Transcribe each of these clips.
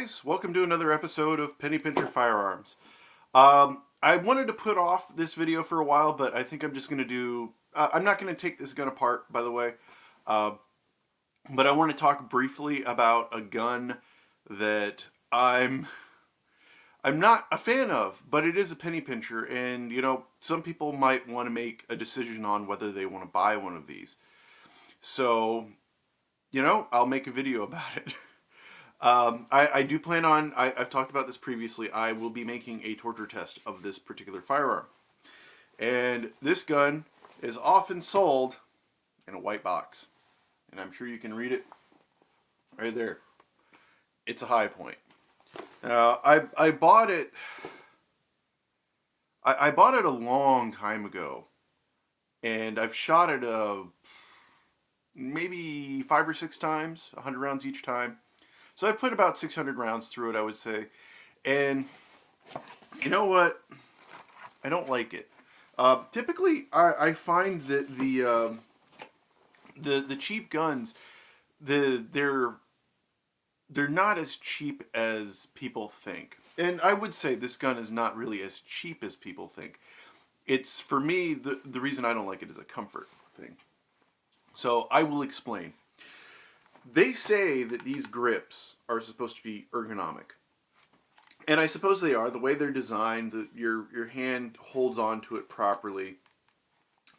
guys, welcome to another episode of Penny Pincher Firearms. I wanted to put off this video for a while, but I think I'm just going to do... I'm not going to take this gun apart, by the way. But I want to talk briefly about a gun that I'm not a fan of, but it is a penny pincher, and, you know, some people might want to make a decision on whether they want to buy one of these. So, you know, I'll make a video about it. I do plan on, I've talked about this previously, I will be making a torture test of this particular firearm. And this gun is often sold in a white box. And I'm sure you can read it right there. It's a High Point. I bought it, I bought it a long time ago. And I've shot it maybe 5 or 6 times, 100 rounds each time. So I put about 600 rounds through it, I would say. And you know what? I don't like it. Typically, I find that the cheap guns, they're not as cheap as people think. And I would say this gun is not really as cheap as people think. It's, for me, the reason I don't like it is a comfort thing. So I will explain. They say that these grips are supposed to be ergonomic. And I suppose they are. The way they're designed, your hand holds onto it properly.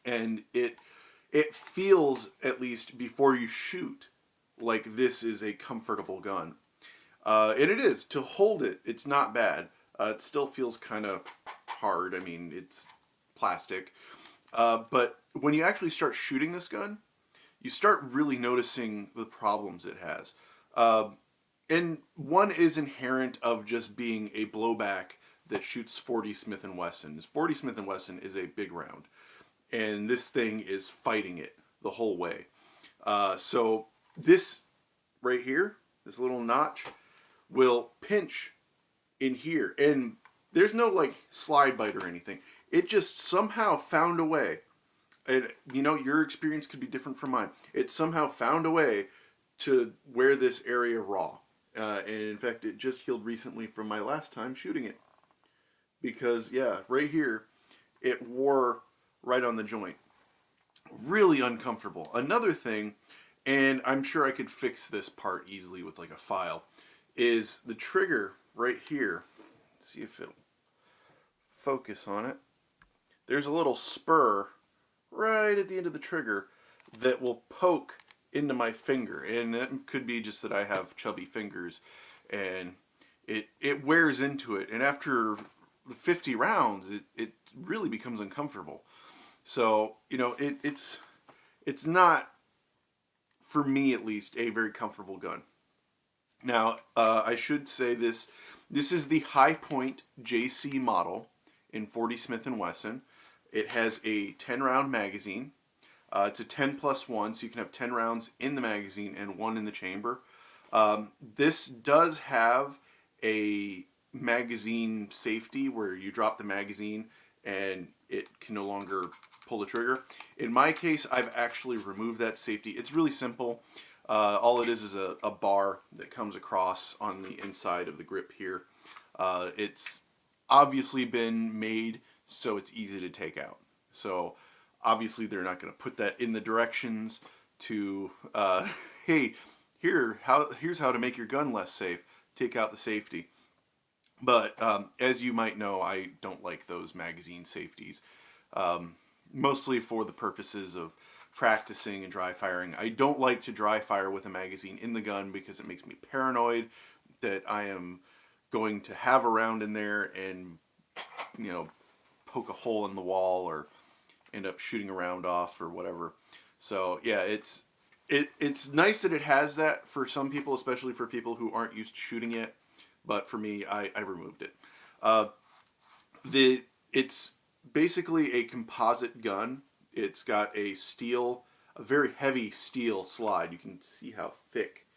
And it feels, at least before you shoot, like this is a comfortable gun. And it is. To hold it, it's not bad. It still feels kind of hard. I mean, it's plastic. But when you actually start shooting this gun, you start really noticing the problems it has. And one is inherent of just being a blowback that shoots 40 Smith & Wesson. 40 Smith & Wesson is a big round. And this thing is fighting it the whole way. So this right here, this little notch, will pinch in here. And there's no like slide bite or anything. It just somehow found a way. And, you know, your experience could be different from mine. It somehow found a way to wear this area raw. And in fact, it just healed recently from my last time shooting it. Because, yeah, right here, it wore right on the joint. Really uncomfortable. Another thing, and I'm sure I could fix this part easily with like a file, is the trigger right here. Let's see if it'll focus on it. There's a little spur right at the end of the trigger that will poke into my finger, and it could be just that I have chubby fingers, and it wears into it, and after 50 rounds it really becomes uncomfortable. So, you know, it's not, for me at least, a very comfortable gun. Now, I should say this is the High Point JC model in 40 Smith & Wesson. It has a 10-round magazine. It's a 10+1, so you can have 10 rounds in the magazine and 1 in the chamber. This does have a magazine safety where you drop the magazine and it can no longer pull the trigger. In my case, I've actually removed that safety. It's really simple. All it is a bar that comes across on the inside of the grip here. It's obviously been made so it's easy to take out. So obviously they're not going to put that in the directions to, hey, here's how to make your gun less safe. Take out the safety. But as you might know, I don't like those magazine safeties. Mostly for the purposes of practicing and dry firing. I don't like to dry fire with a magazine in the gun because it makes me paranoid that I am going to have a round in there and, you know, poke a hole in the wall or end up shooting a round off or whatever. So yeah, it's nice that it has that for some people, especially for people who aren't used to shooting it. But for me, I removed it. It's basically a composite gun. It's got a very heavy steel slide. You can see how thick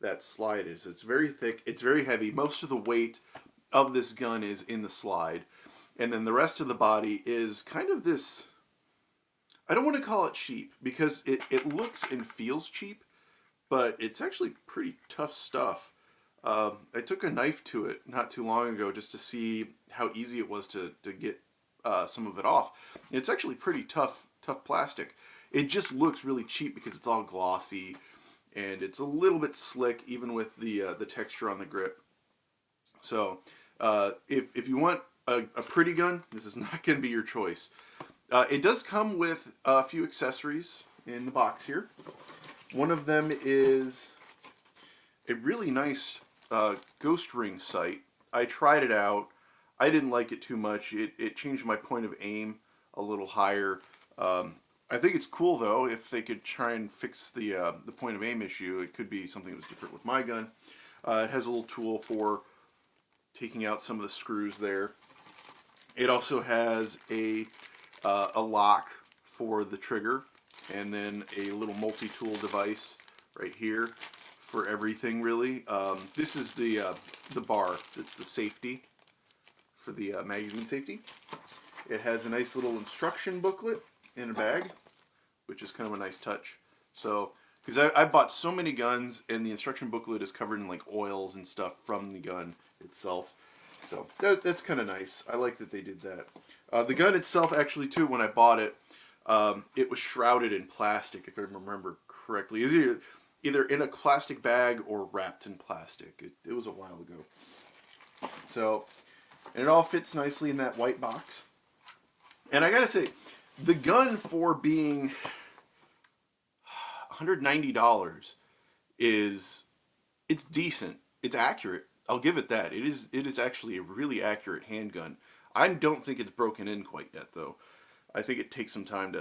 that slide is. It's very thick. It's very heavy. Most of the weight of this gun is in the slide. And then the rest of the body is kind of this, I don't want to call it cheap because it looks and feels cheap, but it's actually pretty tough stuff. I took a knife to it not too long ago just to see how easy it was to get some of it off. It's actually pretty tough plastic. It just looks really cheap because it's all glossy and it's a little bit slick even with the texture on the grip. So if you want a pretty gun, this is not going to be your choice. It does come with a few accessories in the box here. One of them is a really nice ghost ring sight. I tried it out. I didn't like it too much. It changed my point of aim a little higher. I think it's cool though. If they could try and fix the point of aim issue, it could be something that was different with my gun. It has a little tool for taking out some of the screws there. It also has a lock for the trigger, and then a little multi-tool device right here for everything really. This is the bar. It's the safety for the magazine safety. It has a nice little instruction booklet in a bag, which is kind of a nice touch. So, because I bought so many guns, and the instruction booklet is covered in like oils and stuff from the gun itself. So that's kind of nice. I like that they did that. The gun itself, actually, too, when I bought it, it was shrouded in plastic, if I remember correctly. It was either in a plastic bag or wrapped in plastic. It was a while ago. So, and it all fits nicely in that white box. And I gotta say, the gun, for being $190, it's decent. It's accurate. I'll give it that. It is actually a really accurate handgun. I don't think it's broken in quite yet, though. I think it takes some time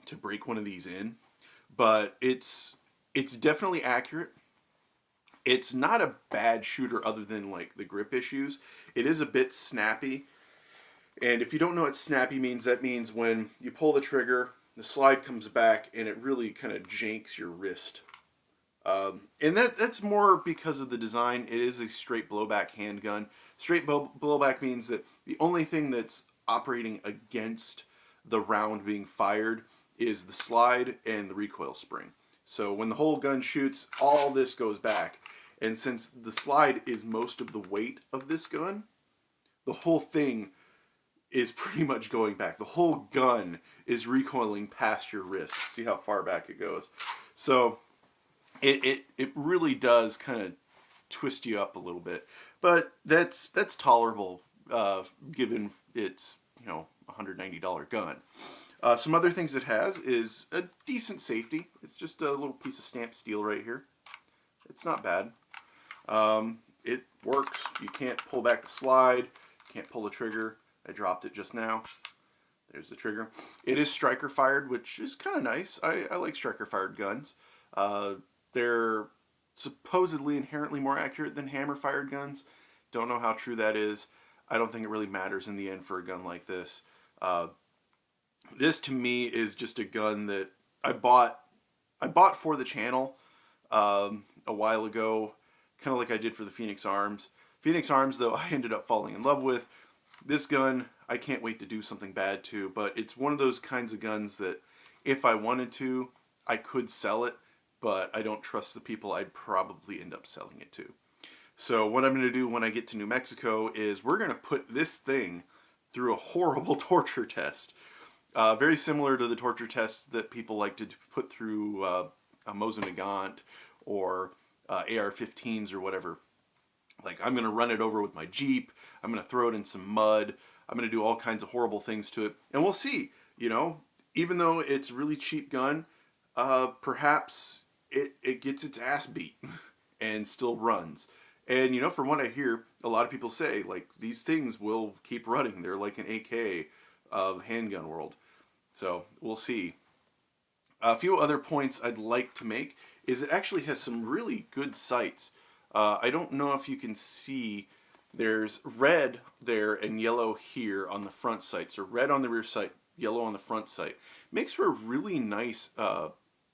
to break one of these in, but it's definitely accurate. It's not a bad shooter other than like the grip issues. It is a bit snappy, and if you don't know what snappy means, that means when you pull the trigger, the slide comes back, and it really kind of janks your wrist. And that's more because of the design. It is a straight blowback handgun. Straight blowback means that the only thing that's operating against the round being fired is the slide and the recoil spring. So when the whole gun shoots, all this goes back. And since the slide is most of the weight of this gun, the whole thing is pretty much going back. The whole gun is recoiling past your wrist. See how far back it goes. So it really does kind of twist you up a little bit, but that's tolerable given it's $190 gun. Some other things it has is a decent safety. It's just a little piece of stamped steel right here. It's not bad. It works. You can't pull back the slide. Can't pull the trigger. I dropped it just now. There's the trigger. It is striker fired, which is kind of nice. I like striker fired guns. They're supposedly inherently more accurate than hammer fired guns. Don't know how true that is. I don't think it really matters in the end for a gun like this. This to me is just a gun that I bought for the channel a while ago, kind of like I did for the Phoenix Arms. Phoenix Arms, though, I ended up falling in love with. This gun, I can't wait to do something bad to, but it's one of those kinds of guns that if I wanted to, I could sell it, but I don't trust the people I'd probably end up selling it to. So what I'm going to do when I get to New Mexico is we're going to put this thing through a horrible torture test. Very similar to the torture tests that people like to put through a Mosin Nagant or AR-15s or whatever. Like, I'm going to run it over with my Jeep. I'm going to throw it in some mud. I'm going to do all kinds of horrible things to it. And we'll see, even though it's a really cheap gun, perhaps it gets its ass beat and still runs. And, from what I hear, a lot of people say, like, these things will keep running. They're like an AK of handgun world. So, we'll see. A few other points I'd like to make is it actually has some really good sights. I don't know if you can see, there's red there and yellow here on the front sight. So red on the rear sight, yellow on the front sight. Makes for a really nice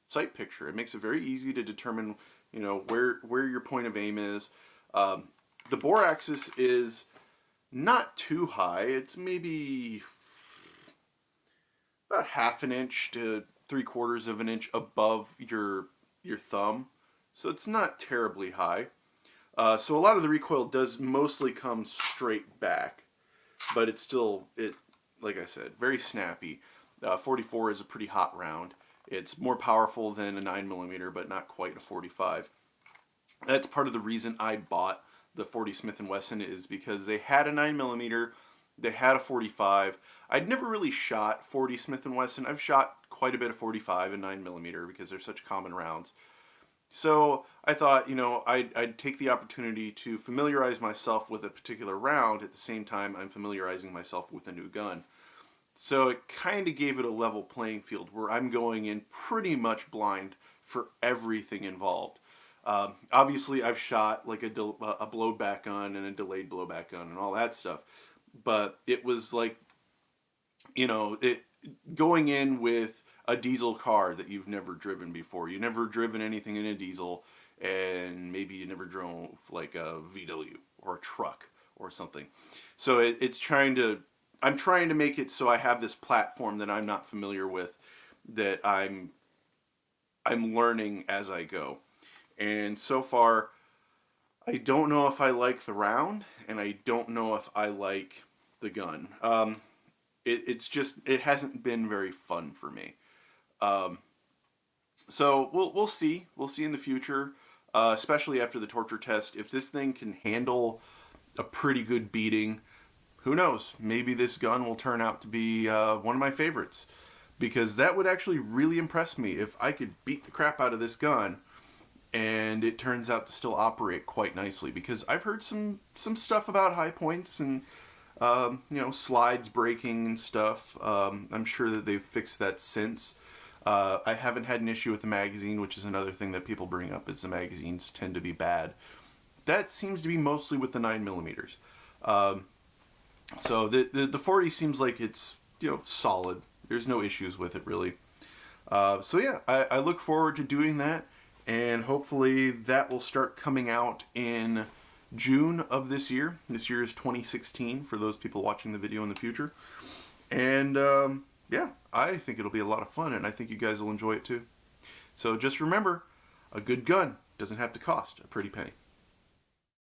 sight picture. It makes it very easy to determine, where your point of aim is. The bore axis is not too high. It's maybe about 1/2 inch to 3/4 of an inch above your thumb. So it's not terribly high. So a lot of the recoil does mostly come straight back, but it's still, like I said, very snappy. 44 is a pretty hot round. It's more powerful than a 9mm, but not quite a 45. That's part of the reason I bought the 40 Smith & Wesson, is because they had a 9mm, they had a 45. I'd never really shot 40 Smith & Wesson. I've shot quite a bit of 45 and 9mm because they're such common rounds. So I thought, I'd take the opportunity to familiarize myself with a particular round at the same time I'm familiarizing myself with a new gun. So it kind of gave it a level playing field where I'm going in pretty much blind for everything involved. Obviously, I've shot like a blowback gun and a delayed blowback gun and all that stuff, but it was like, going in with a diesel car that you've never driven before. You've never driven anything in a diesel, and maybe you never drove like a VW or a truck or something. So I'm trying to make it so I have this platform that I'm not familiar with, that I'm learning as I go. And so far, I don't know if I like the round, and I don't know if I like the gun. It hasn't been very fun for me. So we'll see. We'll see in the future, especially after the torture test. If this thing can handle a pretty good beating, who knows? Maybe this gun will turn out to be one of my favorites, because that would actually really impress me if I could beat the crap out of this gun and it turns out to still operate quite nicely. Because I've heard some stuff about high points and slides breaking and stuff. I'm sure that they've fixed that since. I haven't had an issue with the magazine, which is another thing that people bring up, is the magazines tend to be bad. That seems to be mostly with the 9mm. So the 40 seems like it's solid. There's no issues with it really. So yeah, I look forward to doing that, and hopefully that will start coming out in June of this year. This year is 2016 for those people watching the video in the future. And yeah, I think it'll be a lot of fun, and I think you guys will enjoy it too. So just remember, a good gun doesn't have to cost a pretty penny.